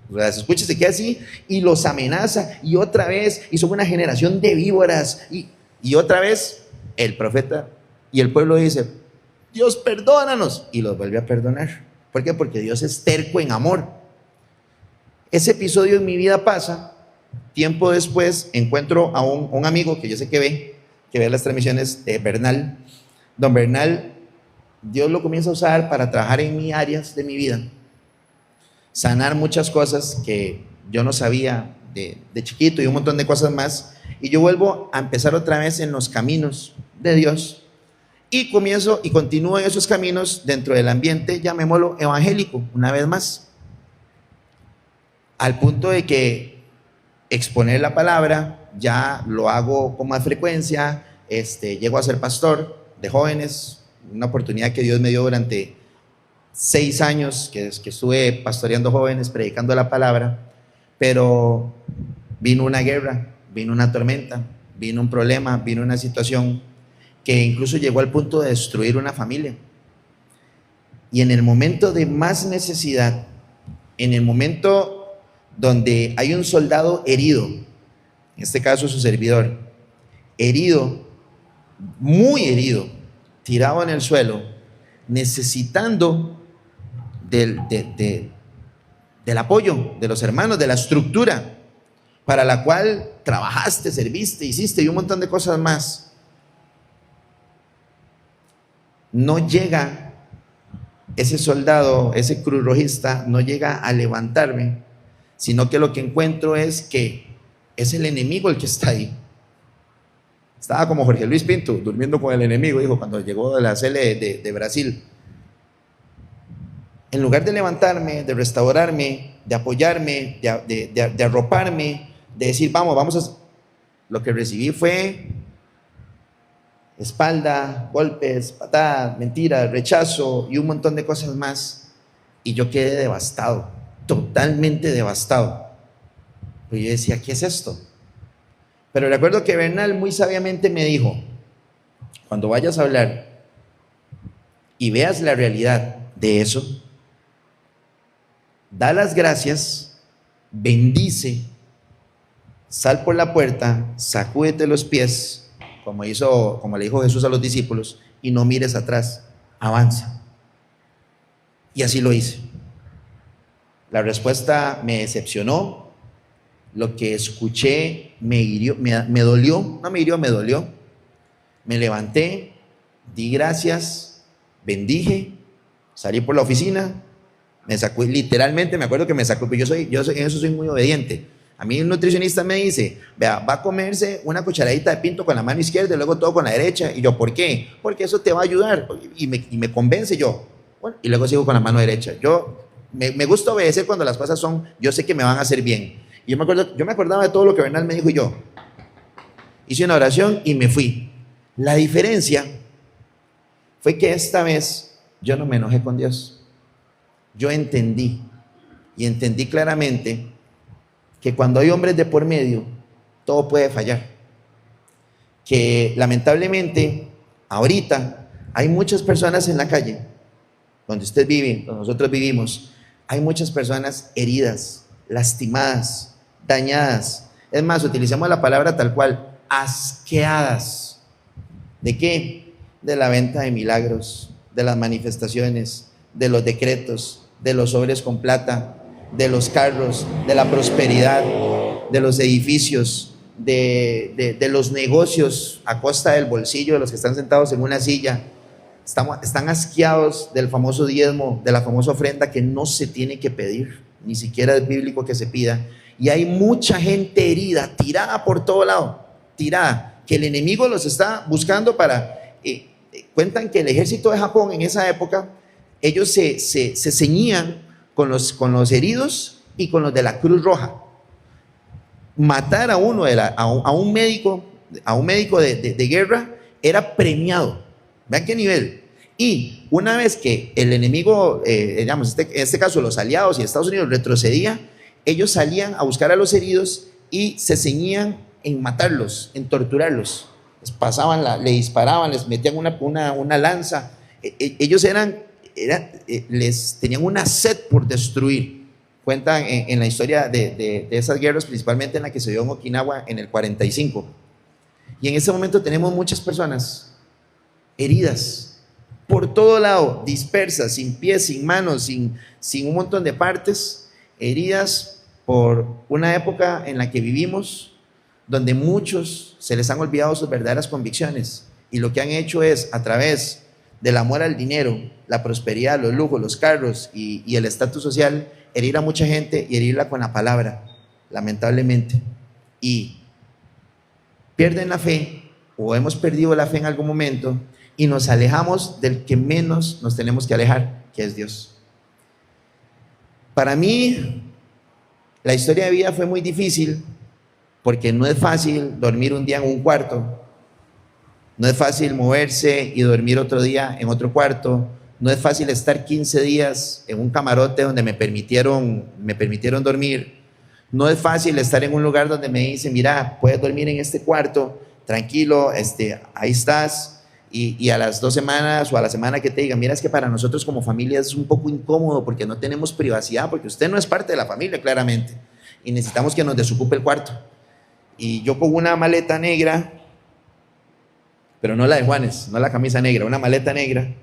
las escucha y se queda así y los amenaza y otra vez, y son una generación de víboras y otra vez el profeta y el pueblo dice, Dios, perdónanos, y los vuelve a perdonar. ¿Por qué? Porque Dios es terco en amor. Ese episodio en mi vida pasa. Tiempo después encuentro a un amigo que yo sé que ve las transmisiones, Bernal. Don Bernal, Dios lo comienza a usar para trabajar en mis áreas de mi vida, sanar muchas cosas que yo no sabía de chiquito y un montón de cosas más. y yo vuelvo a empezar otra vez en los caminos de Dios y comienzo y continúo en esos caminos dentro del ambiente, llamémoslo evangélico, una vez más, al punto de que exponer la palabra ya lo hago con más frecuencia. Llego a ser pastor de jóvenes, una oportunidad que Dios me dio durante 6 años que estuve pastoreando jóvenes, predicando la palabra, pero vino una guerra, vino una tormenta, vino un problema, vino una situación que incluso llegó al punto de destruir una familia. Y en el momento de más necesidad, en el momento donde hay un soldado herido, en este caso su servidor, herido, muy herido, tirado en el suelo, necesitando del apoyo de los hermanos, de la estructura para la cual trabajaste, serviste, hiciste y un montón de cosas más. No llega ese soldado, ese cruzrojista, no llega a levantarme, sino que lo que encuentro es que es el enemigo el que está ahí. Estaba como Jorge Luis Pinto, durmiendo con el enemigo, dijo, cuando llegó de la Sele de Brasil. En lugar de levantarme, de restaurarme, de apoyarme, de arroparme, de decir, vamos, lo que recibí fue espalda, golpes, patadas, mentiras, rechazo y un montón de cosas más. Y yo quedé devastado, totalmente devastado. Pero yo decía, ¿qué es esto? Pero recuerdo que Bernal muy sabiamente me dijo, cuando vayas a hablar y veas la realidad de eso, da las gracias, bendice, sal por la puerta, sacúdete los pies, como le dijo Jesús a los discípulos, y no mires atrás, avanza. Y así lo hice. La respuesta me decepcionó, lo que escuché me hirió, me dolió, no me hirió, me dolió. Me levanté, di gracias, bendije, salí por la oficina, me sacó, literalmente me acuerdo que me sacó, pero en eso soy muy obediente. A mí el nutricionista me dice, vea, va a comerse una cucharadita de pinto con la mano izquierda y luego todo con la derecha. Y yo, ¿por qué? Porque eso te va a ayudar. Y me convence yo. Bueno, y luego sigo con la mano derecha. Me gusta obedecer cuando las cosas yo sé que me van a hacer bien. Y yo me acordaba de todo lo que Bernal me dijo y yo hice una oración y me fui. La diferencia fue que esta vez yo no me enojé con Dios. Yo entendí claramente que cuando hay hombres de por medio, todo puede fallar. Que lamentablemente, ahorita, hay muchas personas en la calle, donde usted vive, donde nosotros vivimos, hay muchas personas heridas, lastimadas, dañadas. Es más, utilizamos la palabra tal cual, asqueadas. ¿De qué? De la venta de milagros, de las manifestaciones, de los decretos, de los sobres con plata, de los carros, de la prosperidad, de los edificios, de los negocios a costa del bolsillo de los que están sentados en una silla. Están asqueados del famoso diezmo, de la famosa ofrenda que no se tiene que pedir, ni siquiera es bíblico que se pida. Y hay mucha gente herida, tirada por todo lado, tirada, que el enemigo los está buscando para... cuentan que el ejército de Japón en esa época, ellos se ceñían con los heridos y con los de la Cruz Roja. Matar a un médico de guerra era premiado. Vean qué nivel. Y una vez que el enemigo, en este caso los aliados y Estados Unidos retrocedía, ellos salían a buscar a los heridos y se ceñían en matarlos, en torturarlos. Les disparaban, les metían una lanza. Ellos les tenían una sed por destruir. Cuentan en la historia de esas guerras, principalmente en la que se dio en Okinawa en el 45. Y en ese momento tenemos muchas personas heridas por todo lado, dispersas, sin pies, sin manos, sin un montón de partes, heridas por una época en la que vivimos, donde muchos se les han olvidado sus verdaderas convicciones y lo que han hecho es, a través del amor al dinero, la prosperidad, los lujos, los carros y el estatus social, herir a mucha gente y herirla con la palabra, lamentablemente. Y pierden la fe o hemos perdido la fe en algún momento y nos alejamos del que menos nos tenemos que alejar, que es Dios. Para mí, la historia de vida fue muy difícil porque no es fácil dormir un día en un cuarto, no es fácil moverse y dormir otro día en otro cuarto, no es fácil estar 15 días en un camarote donde me permitieron dormir, no es fácil estar en un lugar donde me dicen, mira, puedes dormir en este cuarto, tranquilo, ahí estás, y a las 2 semanas o a la semana que te digan, mira, es que para nosotros como familia es un poco incómodo porque no tenemos privacidad, porque usted no es parte de la familia claramente, y necesitamos que nos desocupe el cuarto. Y yo con una maleta negra, pero no la de Juanes, no la camisa negra, una maleta negra,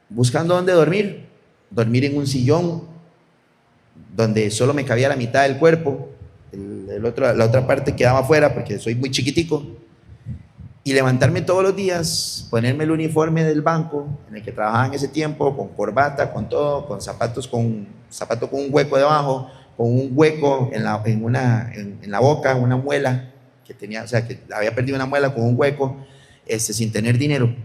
buscando dónde dormir en un sillón donde solo me cabía la mitad del cuerpo, la otra parte quedaba afuera porque soy muy chiquitico, y levantarme todos los días, ponerme el uniforme del banco en el que trabajaba en ese tiempo, con corbata, con todo, con zapatos con un hueco debajo, con un hueco en la boca, una muela que tenía, o sea, que había perdido una muela con un hueco, sin tener dinero,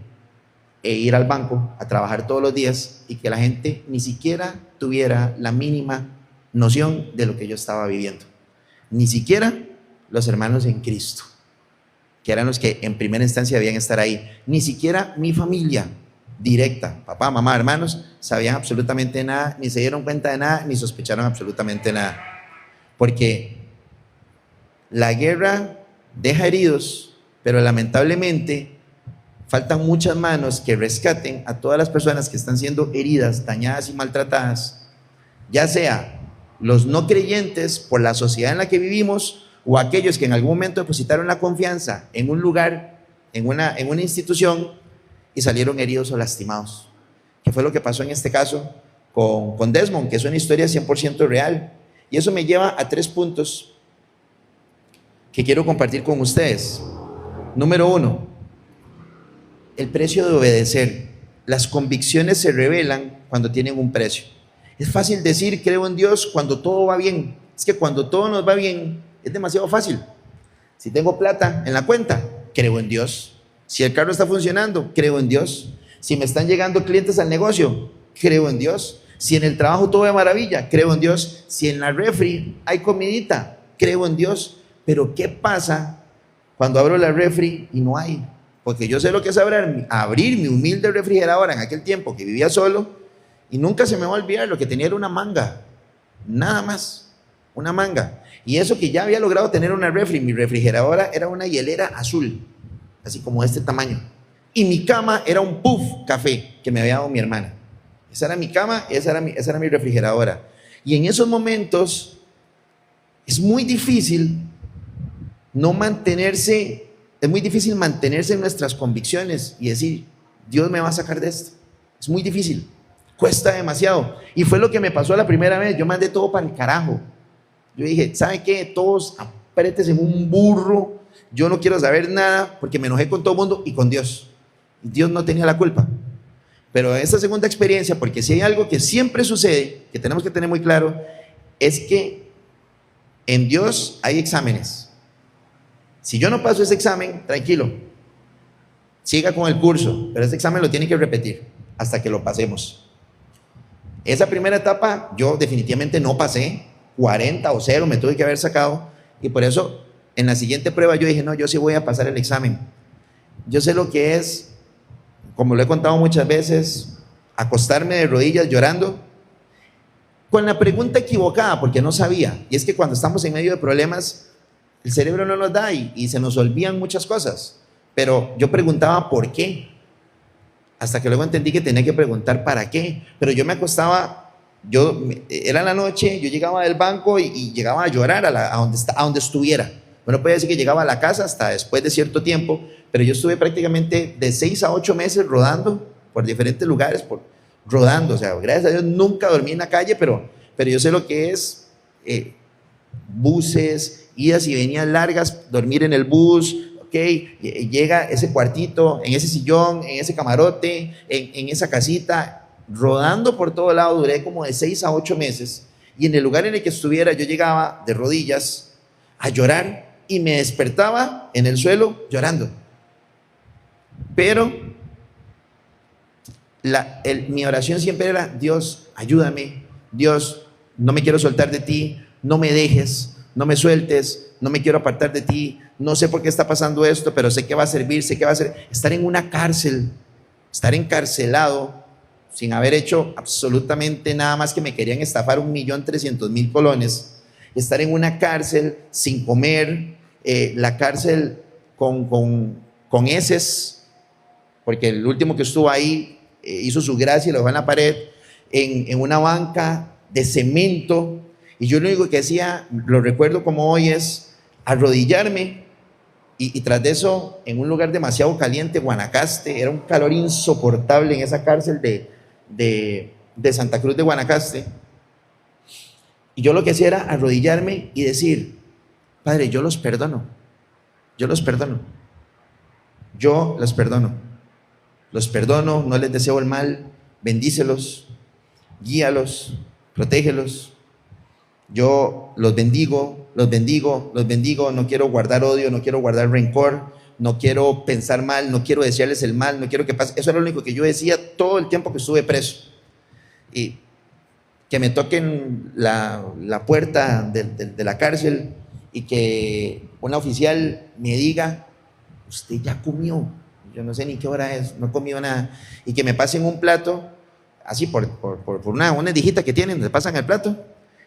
e ir al banco a trabajar todos los días y que la gente ni siquiera tuviera la mínima noción de lo que yo estaba viviendo. Ni siquiera los hermanos en Cristo, que eran los que en primera instancia debían estar ahí. Ni siquiera mi familia directa, papá, mamá, hermanos, sabían absolutamente nada, ni se dieron cuenta de nada, ni sospecharon absolutamente nada. Porque la guerra deja heridos, pero lamentablemente faltan muchas manos que rescaten a todas las personas que están siendo heridas, dañadas y maltratadas, ya sea los no creyentes por la sociedad en la que vivimos o aquellos que en algún momento depositaron la confianza en un lugar, en una institución y salieron heridos o lastimados. ¿Qué fue lo que pasó en este caso con Desmond? Que es una historia 100% real. Y eso me lleva a 3 puntos que quiero compartir con ustedes. Número 1, el precio de obedecer. Las convicciones se revelan cuando tienen un precio. Es fácil decir creo en Dios cuando todo va bien. Es que cuando todo nos va bien es demasiado fácil. Si tengo plata en la cuenta, creo en Dios. Si el carro está funcionando, creo en Dios. Si me están llegando clientes al negocio, creo en Dios. Si en el trabajo todo de maravilla, creo en Dios. Si en la refri hay comidita, creo en Dios. Pero ¿qué pasa cuando abro la refri y no hay? Porque yo sé lo que es abrir mi humilde refrigeradora en aquel tiempo que vivía solo, y nunca se me va a olvidar, lo que tenía era una manga, nada más, una manga. Y eso que ya había logrado tener una refri, mi refrigeradora era una hielera azul, así como de este tamaño. Y mi cama era un puff café que me había dado mi hermana. Esa era mi cama, esa era mi refrigeradora. Y en esos momentos es muy difícil mantenerse en nuestras convicciones y decir, Dios me va a sacar de esto. Es muy difícil, cuesta demasiado. Y fue lo que me pasó la primera vez. Yo mandé todo para el carajo. Yo dije, ¿saben qué? Todos apretes en un burro. Yo no quiero saber nada porque me enojé con todo el mundo y con Dios. Y Dios no tenía la culpa. Pero esta segunda experiencia, porque si hay algo que siempre sucede, que tenemos que tener muy claro, es que en Dios hay exámenes. Si yo no paso ese examen, tranquilo, siga con el curso, pero ese examen lo tiene que repetir hasta que lo pasemos. Esa primera etapa yo definitivamente no pasé, 40 o 0 me tuve que haber sacado, y por eso en la siguiente prueba yo dije, no, yo sí voy a pasar el examen. Yo sé lo que es, como lo he contado muchas veces, acostarme de rodillas llorando, con la pregunta equivocada, porque no sabía, y es que cuando estamos en medio de problemas, el cerebro no nos da y se nos olvidan muchas cosas, pero yo preguntaba ¿por qué? Hasta que luego entendí que tenía que preguntar ¿para qué? Pero yo me acostaba, era la noche, yo llegaba del banco y llegaba a llorar a donde estuviera. Bueno, puede decir que llegaba a la casa hasta después de cierto tiempo, pero yo estuve prácticamente de 6 a 8 meses rodando por diferentes lugares, rodando, o sea, gracias a Dios nunca dormí en la calle, pero yo sé lo que es buses, idas y venidas largas, dormir en el bus, llega ese cuartito, en ese sillón, en ese camarote, en esa casita, rodando por todo lado. Duré como de 6 a 8 meses, y en el lugar en el que estuviera yo llegaba de rodillas a llorar y me despertaba en el suelo llorando. Pero mi oración siempre era: Dios, ayúdame, Dios, no me quiero soltar de ti, no me dejes, no me sueltes, no me quiero apartar de ti, no sé por qué está pasando esto, pero sé que va a servir, sé que va a ser. Estar en una cárcel, estar encarcelado sin haber hecho absolutamente nada más que me querían estafar 1.300.000 colones, estar en una cárcel sin comer, la cárcel con heces, porque el último que estuvo ahí hizo su gracia y lo dejó en la pared, en una banca de cemento, y yo lo único que hacía, lo recuerdo como hoy, es arrodillarme, y tras de eso, en un lugar demasiado caliente, Guanacaste, era un calor insoportable en esa cárcel de Santa Cruz de Guanacaste, y yo lo que hacía era arrodillarme y decir: Padre, yo los perdono, yo los perdono, yo los perdono, los perdono, no les deseo el mal, bendícelos, guíalos, protégelos, yo los bendigo, los bendigo, los bendigo, no quiero guardar odio, no quiero guardar rencor, no quiero pensar mal, no quiero desearles el mal, no quiero que pase. Eso era lo único que yo decía todo el tiempo que estuve preso. Y que me toquen la puerta de la cárcel y que una oficial me diga: usted ya comió, yo no sé ni qué hora es, no comió nada, y que me pasen un plato, así por una dijita que tienen, me pasan el plato,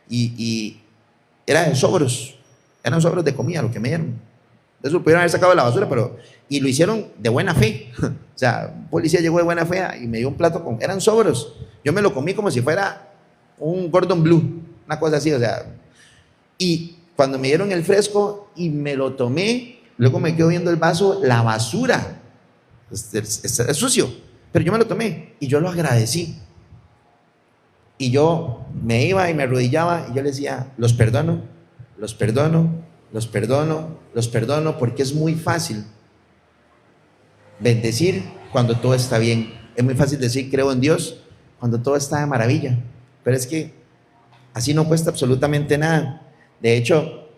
y eran sobros de comida lo que me dieron. Eso lo pudieron haber sacado de la basura, y lo hicieron de buena fe. O sea, un policía llegó de buena fe y me dio un plato eran sobros. Yo me lo comí como si fuera un Gordon Blue, una cosa así, o sea. Y cuando me dieron el fresco y me lo tomé, luego me quedo viendo el vaso, la basura, es sucio, pero yo me lo tomé y yo lo agradecí. Y yo me iba y me arrodillaba y yo le decía: los perdono, los perdono, los perdono, los perdono, porque es muy fácil bendecir cuando todo está bien. Es muy fácil decir creo en Dios cuando todo está de maravilla, pero es que así no cuesta absolutamente nada. De hecho,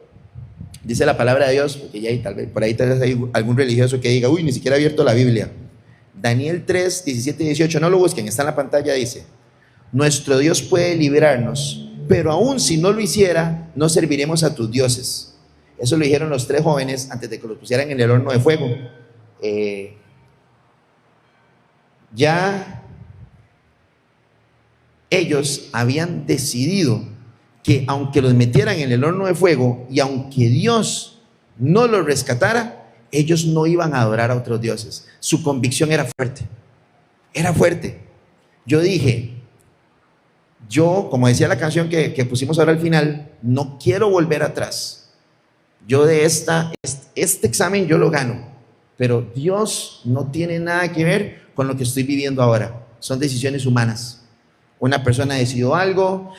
dice la palabra de Dios, porque ya hay, tal vez hay algún religioso que diga: uy, ni siquiera ha abierto la Biblia. Daniel 3, 17 y 18, no lo busquen, está en la pantalla, dice: nuestro Dios puede librarnos, pero aún si no lo hiciera, no serviremos a tus dioses. Eso lo dijeron los 3 jóvenes antes de que los pusieran en el horno de fuego. Ya ellos habían decidido que aunque los metieran en el horno de fuego y aunque Dios no los rescatara, ellos no iban a adorar a otros dioses. Su convicción era fuerte, era fuerte. Yo dije, como decía la canción que pusimos ahora al final, no quiero volver atrás. Yo de este examen yo lo gano, pero Dios no tiene nada que ver con lo que estoy viviendo ahora. Son decisiones humanas. Una persona decidió algo,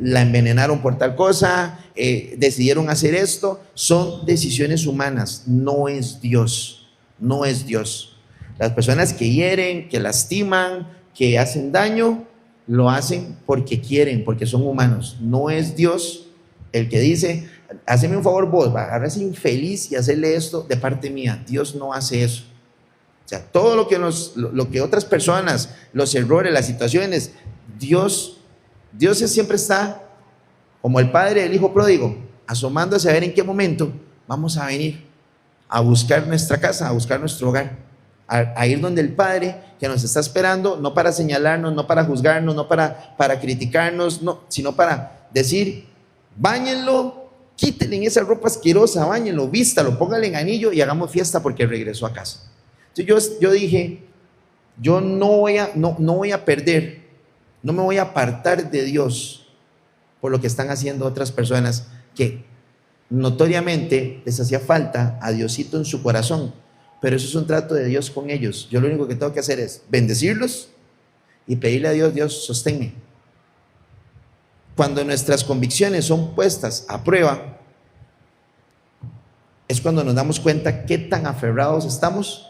la envenenaron por tal cosa, decidieron hacer esto. Son decisiones humanas, no es Dios, no es Dios. Las personas que hieren, que lastiman, que hacen daño, lo hacen porque quieren, porque son humanos. No es Dios el que dice: hazme un favor vos, va a agarrar ese infeliz y hacerle esto de parte mía. Dios no hace eso. O sea, todo lo que otras personas, los errores, las situaciones, Dios siempre está como el padre del hijo pródigo, asomándose a ver en qué momento vamos a venir a buscar nuestra casa, a buscar nuestro hogar, a ir donde el Padre que nos está esperando, no para señalarnos, no para juzgarnos, no para criticarnos, no, sino para decir: báñenlo, quítenle esa ropa asquerosa, báñenlo, vístalo, póngale en anillo y hagamos fiesta porque regresó a casa. Entonces yo dije: yo no voy a perder, no me voy a apartar de Dios por lo que están haciendo otras personas que notoriamente les hacía falta a Diosito en su corazón, pero eso es un trato de Dios con ellos. Yo lo único que tengo que hacer es bendecirlos y pedirle a Dios: Dios, sosténme. Cuando nuestras convicciones son puestas a prueba, es cuando nos damos cuenta qué tan aferrados estamos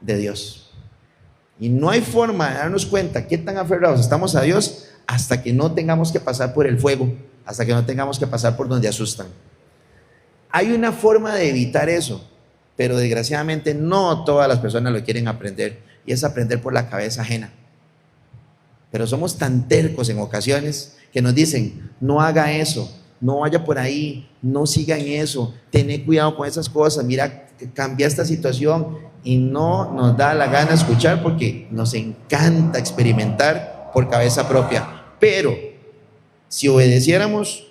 de Dios. Y no hay forma de darnos cuenta qué tan aferrados estamos a Dios hasta que no tengamos que pasar por el fuego, hasta que no tengamos que pasar por donde asustan. Hay una forma de evitar eso, pero desgraciadamente no todas las personas lo quieren aprender, y es aprender por la cabeza ajena. Pero somos tan tercos en ocasiones que nos dicen, no haga eso, no vaya por ahí, no siga en eso, tené cuidado con esas cosas, mira, cambia esta situación, y no nos da la gana escuchar porque nos encanta experimentar por cabeza propia. Pero si obedeciéramos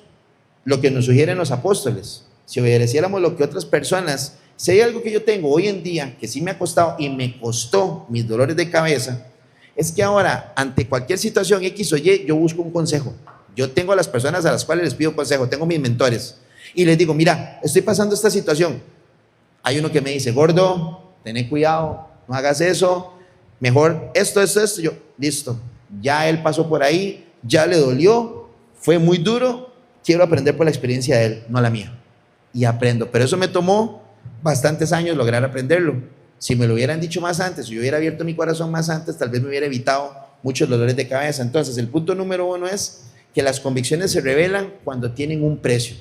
lo que nos sugieren los apóstoles, si obedeciéramos lo que otras personas, si hay algo que yo tengo hoy en día que sí me ha costado y me costó mis dolores de cabeza, es que ahora ante cualquier situación X o Y yo busco un consejo. Yo tengo a las personas a las cuales les pido consejo, tengo mis mentores y les digo, mira, estoy pasando esta situación. Hay uno que me dice, gordo, ten cuidado, no hagas eso, mejor esto, yo, listo, ya él pasó por ahí, ya le dolió, fue muy duro, quiero aprender por la experiencia de él, no la mía, y aprendo, pero eso me tomó bastantes años lograr aprenderlo. Si me lo hubieran dicho más antes, si yo hubiera abierto mi corazón más antes, tal vez me hubiera evitado muchos dolores de cabeza. Entonces el punto número 1 es que las convicciones se revelan cuando tienen un precio,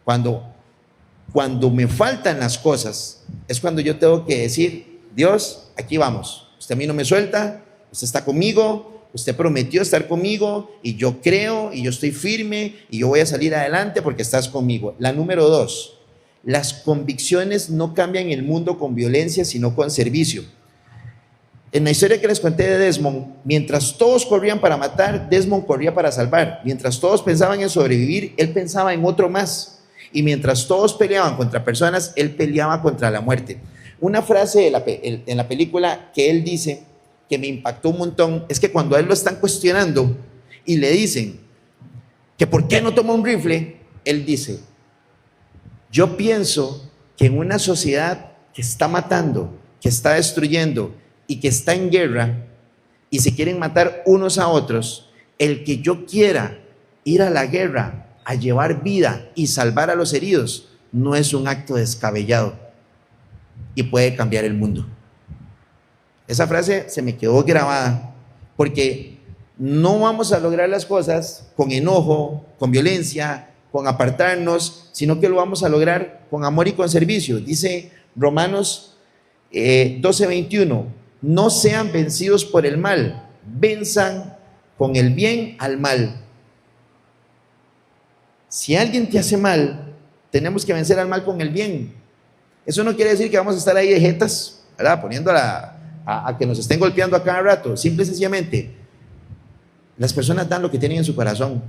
cuando me faltan las cosas, es cuando yo tengo que decir, Dios, aquí vamos, usted a mí no me suelta, usted está conmigo, usted prometió estar conmigo y yo creo y yo estoy firme y yo voy a salir adelante porque estás conmigo. La número 2, las convicciones no cambian el mundo con violencia, sino con servicio. En la historia que les conté de Desmond, mientras todos corrían para matar, Desmond corría para salvar. Mientras todos pensaban en sobrevivir, él pensaba en otro más. Y mientras todos peleaban contra personas, él peleaba contra la muerte. Una frase en la película que él dice, que me impactó un montón, es que cuando a él lo están cuestionando y le dicen que por qué no toma un rifle, él dice, yo pienso que en una sociedad que está matando, que está destruyendo y que está en guerra y se quieren matar unos a otros, el que yo quiera ir a la guerra a llevar vida y salvar a los heridos no es un acto descabellado y puede cambiar el mundo. Esa frase se me quedó grabada porque no vamos a lograr las cosas con enojo, con violencia, con apartarnos, sino que lo vamos a lograr con amor y con servicio. Dice Romanos 12:21, no sean vencidos por el mal, venzan con el bien al mal. Si alguien te hace mal, tenemos que vencer al mal con el bien. Eso no quiere decir que vamos a estar ahí de jetas, ¿verdad? Poniendo a que nos estén golpeando a cada rato. Simple y sencillamente, las personas dan lo que tienen en su corazón.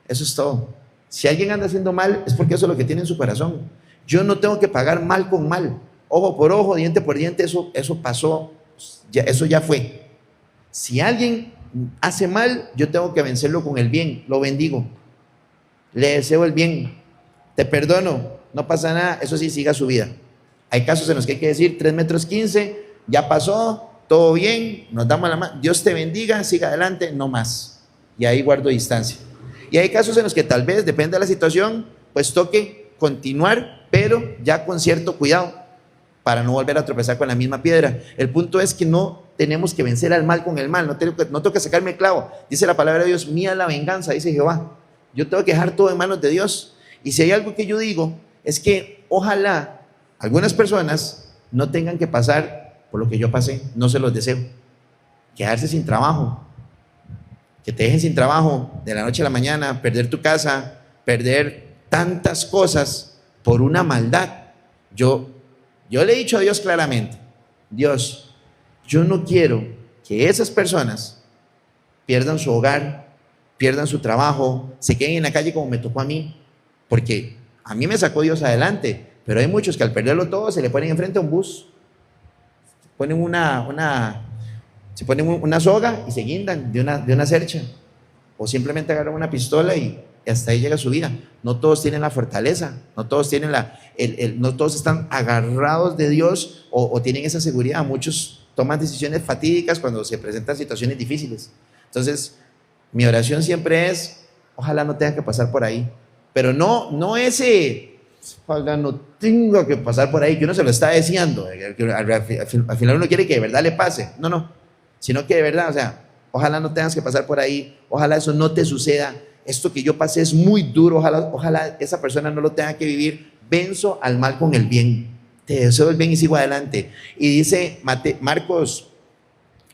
Eso es todo. Si alguien anda haciendo mal, es porque eso es lo que tiene en su corazón. Yo no tengo que pagar mal con mal. Ojo por ojo, diente por diente, eso pasó, eso ya fue. Si alguien hace mal, yo tengo que vencerlo con el bien. Lo bendigo, le deseo el bien, te perdono, no pasa nada, eso sí, siga su vida. Hay casos en los que hay que decir 3 metros 15, ya pasó, todo bien, nos damos la mano, Dios te bendiga, siga adelante, no más. Y ahí guardo distancia. Y hay casos en los que tal vez, depende de la situación, pues toque continuar, pero ya con cierto cuidado, para no volver a tropezar con la misma piedra. El punto es que no tenemos que vencer al mal con el mal, no tengo que sacarme el clavo. Dice la palabra de Dios, mía la venganza, dice Jehová. Yo tengo que dejar todo en manos de Dios. Y si hay algo que yo digo, es que ojalá algunas personas no tengan que pasar por lo que yo pasé, no se los deseo. Quedarse sin trabajo, que te dejen sin trabajo de la noche a la mañana, perder tu casa, perder tantas cosas por una maldad. Yo le he dicho a Dios claramente, Dios, yo no quiero que esas personas pierdan su hogar, pierdan su trabajo, se queden en la calle como me tocó a mí, porque a mí me sacó Dios adelante, pero hay muchos que al perderlo todo se le ponen enfrente a un bus, ponen se ponen una soga y se guindan de una cercha, o simplemente agarran una pistola y hasta ahí llega su vida. No todos tienen la fortaleza, no todos tienen no todos están agarrados de Dios o tienen esa seguridad. Muchos toman decisiones fatídicas cuando se presentan situaciones difíciles. Entonces, mi oración siempre es, ojalá no tenga que pasar por ahí, pero no ese, ojalá no tenga que pasar por ahí, que uno se lo está deseando, al final uno quiere que de verdad le pase, no, sino que de verdad, o sea, ojalá no tengas que pasar por ahí, ojalá eso no te suceda, esto que yo pasé es muy duro, ojalá esa persona no lo tenga que vivir, venzo al mal con el bien. Te deseo el bien y sigo adelante. Y dice Marcos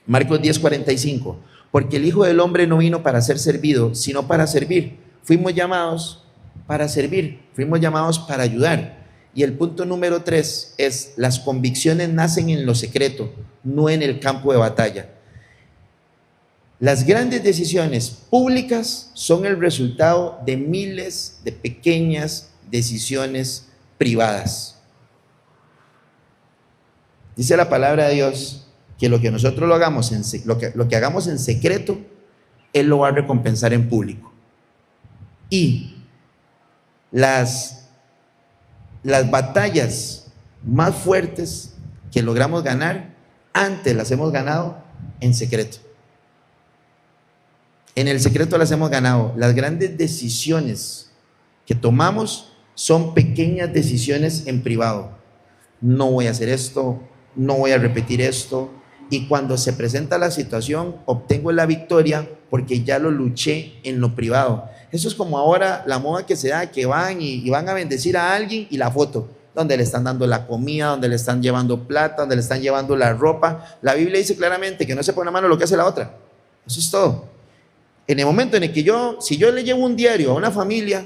10:45, porque el Hijo del Hombre no vino para ser servido, sino para servir. Fuimos llamados para servir, fuimos llamados para ayudar. Y el punto número 3 es: las convicciones nacen en lo secreto, no en el campo de batalla. Las grandes decisiones públicas son el resultado de miles de pequeñas decisiones privadas. Dice la palabra de Dios que lo que nosotros lo que hagamos en secreto, Él lo va a recompensar en público. Y las batallas más fuertes que logramos ganar, antes las hemos ganado en secreto. En el secreto las hemos ganado. Las grandes decisiones que tomamos son pequeñas decisiones en privado. No voy a hacer esto, no voy a repetir esto. Y cuando se presenta la situación, obtengo la victoria porque ya lo luché en lo privado. Eso es como ahora la moda que se da, que van y van a bendecir a alguien y la foto, donde le están dando la comida, donde le están llevando plata, donde le están llevando la ropa. La Biblia dice claramente que no se pone a mano lo que hace la otra. Eso es todo. En el momento en el que si yo le llevo un diario a una familia,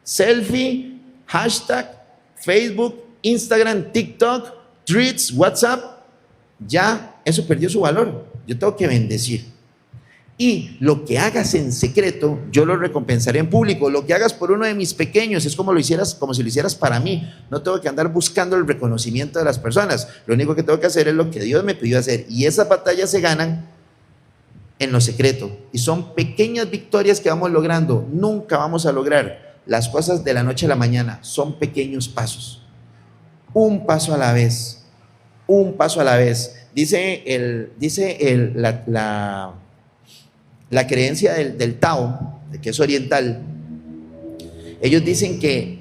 selfie, hashtag, Facebook, Instagram, TikTok, Threads, WhatsApp, ya eso perdió su valor. Yo tengo que bendecir. Y lo que hagas en secreto, yo lo recompensaré en público. Lo que hagas por uno de mis pequeños es como si lo hicieras para mí. No tengo que andar buscando el reconocimiento de las personas. Lo único que tengo que hacer es lo que Dios me pidió hacer. Y esas batallas se ganan en lo secreto. Y son pequeñas victorias que vamos logrando. Nunca vamos a lograr las cosas de la noche a la mañana. Son pequeños pasos. Un paso a la vez. Un paso a la vez. Dice la creencia del Tao, que es oriental. Ellos dicen que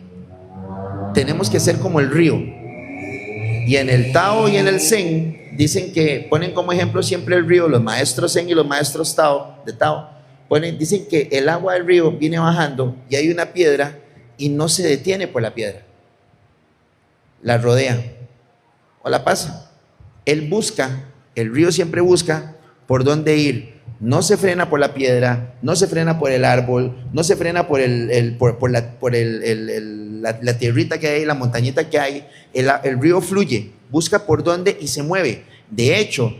tenemos que ser como el río. Y en el Tao y en el Zen dicen que ponen como ejemplo siempre el río. Los maestros Zen y los maestros Tao dicen que el agua del río viene bajando y hay una piedra y no se detiene por la piedra, la rodea o la pasa. El río siempre busca por dónde ir. No se frena por la piedra, no se frena por el árbol, no se frena por la tierrita que hay, la montañita que hay. El río fluye, busca por dónde y se mueve. De hecho,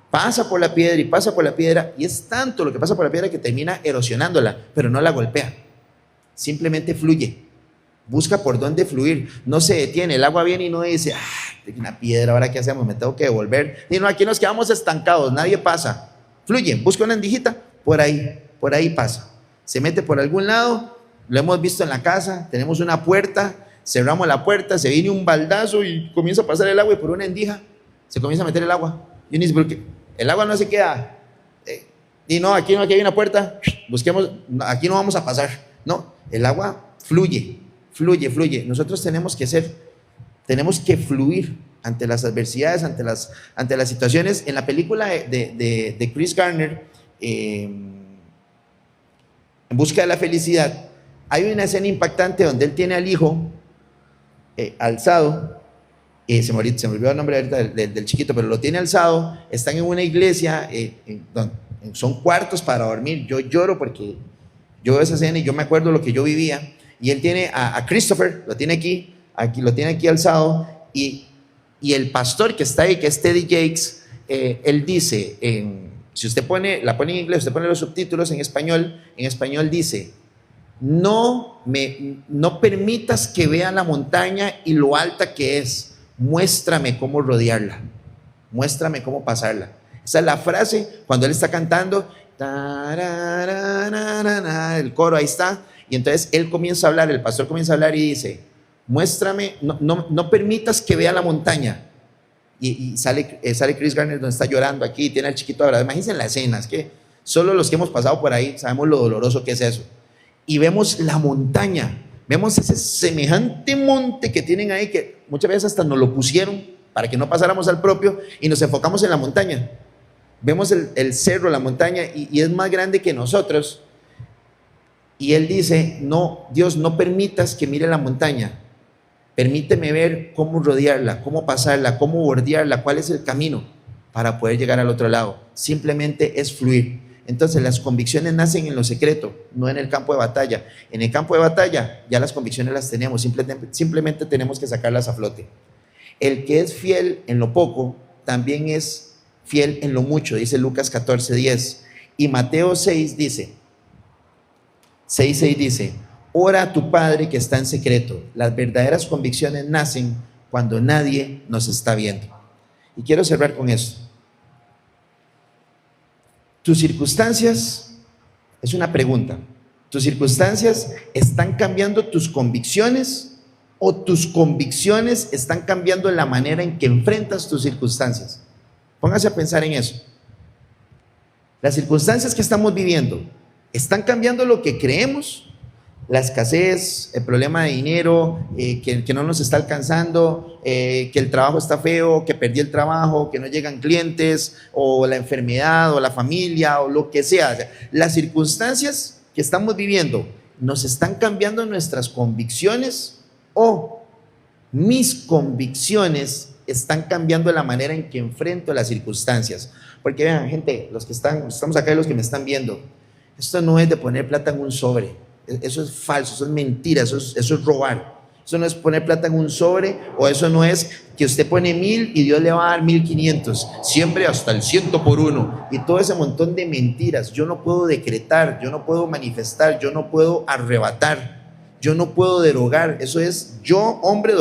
pasa por la piedra y pasa por la piedra, y es tanto lo que pasa por la piedra que termina erosionándola, pero no la golpea. Simplemente fluye, busca por dónde fluir, no se detiene. El agua viene y no dice: tengo una piedra, ¿ahora qué hacemos? Me tengo que devolver. Y no, aquí nos quedamos estancados, nadie pasa. Fluye, busca una endijita, por ahí pasa. Se mete por algún lado, lo hemos visto en la casa, tenemos una puerta, cerramos la puerta, se viene un baldazo y comienza a pasar el agua, y por una endija se comienza a meter el agua. Y uno dice: ¿por qué? El agua no se queda. Y no, aquí hay una puerta, busquemos, aquí no vamos a pasar. No, el agua fluye. Nosotros tenemos que fluir ante las adversidades, ante las situaciones. En la película de Chris Gardner, En busca de la felicidad, hay una escena impactante donde él tiene al hijo alzado, se me olvidó el nombre ahorita del chiquito, pero lo tiene alzado, están en una iglesia, son cuartos para dormir. Yo lloro porque yo veo esa escena y yo me acuerdo lo que yo vivía. Y él tiene a Christopher, lo tiene aquí alzado, y el pastor que está ahí, que es Teddy Jakes, él dice, si usted la pone en inglés, usted pone los subtítulos en español dice: no permitas que vea la montaña y lo alta que es, muéstrame cómo rodearla, muéstrame cómo pasarla. Esa es la frase cuando él está cantando, el coro ahí está, y entonces él comienza a hablar, el pastor comienza a hablar y dice: muéstrame, no permitas que vea la montaña. Y sale Chris Gardner donde está llorando aquí, tiene al chiquito abrazado. Imagínense la escena, es que solo los que hemos pasado por ahí sabemos lo doloroso que es eso. Y vemos la montaña, vemos ese semejante monte que tienen ahí, que muchas veces hasta nos lo pusieron para que no pasáramos al propio, y nos enfocamos en la montaña. Vemos el cerro, la montaña, y es más grande que nosotros. Y él dice, no, Dios, no permitas que mire la montaña, permíteme ver cómo rodearla, cómo pasarla, cómo bordearla, cuál es el camino para poder llegar al otro lado. Simplemente es fluir. Entonces las convicciones nacen en lo secreto, no en el campo de batalla. En el campo de batalla ya las convicciones las tenemos, simplemente tenemos que sacarlas a flote. El que es fiel en lo poco, también es fiel en lo mucho, dice Lucas 14:10. Y Mateo 6 dice, 6:6 dice, ora a tu Padre que está en secreto. Las verdaderas convicciones nacen cuando nadie nos está viendo. Y quiero cerrar con esto. Tus circunstancias, es una pregunta, ¿tus circunstancias están cambiando tus convicciones o tus convicciones están cambiando la manera en que enfrentas tus circunstancias? Póngase a pensar en eso. Las circunstancias que estamos viviendo, ¿están cambiando lo que creemos? La escasez, el problema de dinero, que no nos está alcanzando, que el trabajo está feo, que perdí el trabajo, que no llegan clientes, o la enfermedad, o la familia, o lo que sea. Las circunstancias que estamos viviendo, ¿nos están cambiando nuestras convicciones o mis convicciones están cambiando la manera en que enfrento las circunstancias? Porque vean, gente, los que estamos acá y los que me están viendo, esto no es de poner plata en un sobre. Eso es falso, eso es mentira, eso es robar. Eso no es poner plata en un sobre, o eso no es que usted pone 1,000 y Dios le va a dar 1,500, siempre hasta el 100 por uno, y todo ese montón de mentiras. Yo no puedo decretar, yo no puedo manifestar, yo no puedo arrebatar, yo no puedo derogar. Eso es yo, hombre,